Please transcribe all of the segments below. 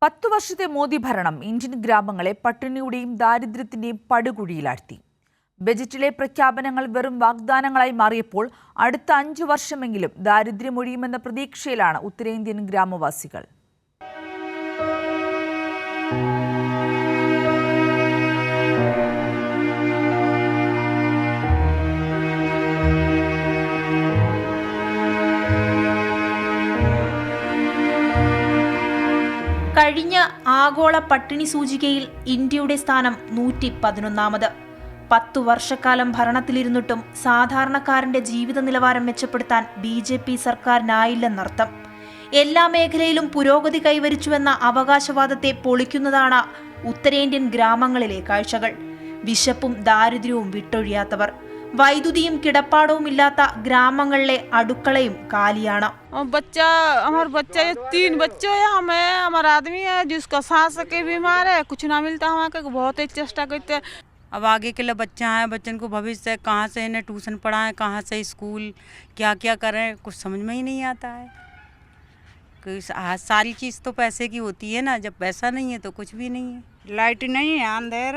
10 വർഷത്തെ മോദി ഭരണം ഇന്ത്യൻ ഗ്രാമങ്ങളെ പട്ടിണിയുടെയും ദാരിദ്ര്യത്തിന്റെയും പടുകുഴിയിലാഴ്ത്തി. ബജറ്റിലെ പ്രഖ്യാപനങ്ങൾ വെറും വാഗ്ദാനങ്ങളായി മാറിയപ്പോൾ അടുത്ത 5 വർഷമെങ്കിലും ദാരിദ്ര്യം ഒഴിയുമെന്ന പ്രതീക്ഷയിലാണ് ഉത്തരേന്ത്യൻ ഗ്രാമവാസികൾ. കഴിഞ്ഞ ആഗോള പട്ടിണി സൂചികയിൽ ഇന്ത്യയുടെ സ്ഥാനം 111. 10 വർഷക്കാലം ഭരണത്തിലിരുന്നിട്ടും സാധാരണക്കാരന്റെ ജീവിത നിലവാരം മെച്ചപ്പെടുത്താൻ BJP സർക്കാരിനായില്ലെന്നർത്ഥം. എല്ലാ മേഖലയിലും പുരോഗതി കൈവരിച്ചുവെന്ന അവകാശവാദത്തെ പൊളിക്കുന്നതാണ് ഉത്തരേന്ത്യൻ ഗ്രാമങ്ങളിലെ കാഴ്ചകൾ. വിശപ്പും ദാരിദ്ര്യവും വിട്ടൊഴിയാത്തവർ, വൈദ്യുതിയും കിടപ്പാടവും ഇല്ലാത്ത ഗ്രാമങ്ങളിലെ അടുക്കളയും കാലിയാണ്. हमारे बच्चा 3 बच्चे हैं, हमारा आदमी है जिसका सांस के बीमार है, कुछ ना मिलता है, वहाँ बहुत ही चेष्टा करते हैं. अब आगे के लिए बच्चा है, बच्चन को भविष्य कहाँ से इन्हें ट्यूशन पढ़ाएं, कहाँ से स्कूल, क्या क्या करें, कुछ समझ में ही नहीं आता है. सारी चीज़ तो पैसे की होती है ना, जब पैसा नहीं है तो कुछ भी नहीं है. लाइट नहीं है, अंधेर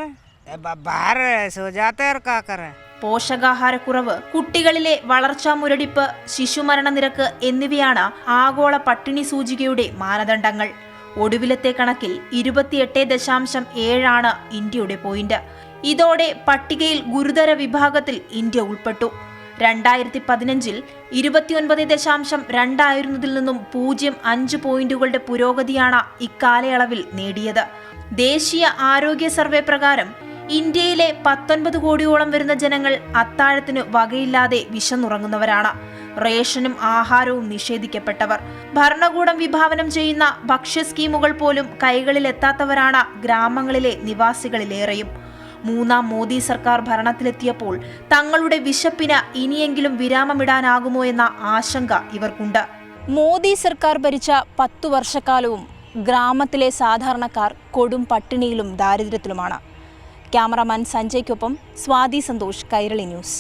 बाहर सो जाते और क्या करें. പോഷകാഹാരക്കുറവ്, കുട്ടികളിലെ വളർച്ചാ മുരടിപ്പ്, ശിശുമരണ നിരക്ക് എന്നിവയാണ് ആഗോള പട്ടിണി സൂചികയുടെ മാനദണ്ഡങ്ങൾ. ഒടുവിലത്തെ കണക്കിൽ 28.7 ഇന്ത്യയുടെ പോയിന്റ്. ഇതോടെ പട്ടികയിൽ ഗുരുതര വിഭാഗത്തിൽ ഇന്ത്യ ഉൾപ്പെട്ടു. 2015 29.2 ആയിരുന്നതിൽ നിന്നും 0.5 പോയിന്റുകളുടെ പുരോഗതിയാണ് ഇക്കാലയളവിൽ നേടിയത്. ദേശീയ ആരോഗ്യ സർവേ പ്രകാരം ഇന്ത്യയിലെ 19 കോടിയോളം വരുന്ന ജനങ്ങൾ അത്താഴത്തിന് വകയില്ലാതെ വിശന്നുറങ്ങുന്നവരാണ്. റേഷനും ആഹാരവും നിഷേധിക്കപ്പെട്ടവർ, ഭരണകൂടം വിഭാവനം ചെയ്യുന്ന ഭക്ഷ്യ സ്കീമുകൾ പോലും കൈകളിലെത്താത്തവരാണ് ഗ്രാമങ്ങളിലെ നിവാസികളിലേറെയും. 3ാം മോദി സർക്കാർ ഭരണത്തിലെത്തിയപ്പോൾ തങ്ങളുടെ വിശപ്പിന് ഇനിയെങ്കിലും വിരാമമിടാനാകുമോ എന്ന ആശങ്ക ഇവർക്കുണ്ട്. മോദി സർക്കാർ ഭരിച്ച 10 വർഷക്കാലവും ഗ്രാമത്തിലെ സാധാരണക്കാർ കൊടും പട്ടിണിയിലും ദാരിദ്ര്യത്തിലുമാണ്. ക്യാമറാമാൻ സഞ്ജയ്ക്കൊപ്പം സ്വാതി സന്തോഷ്, കൈരളി ന്യൂസ്.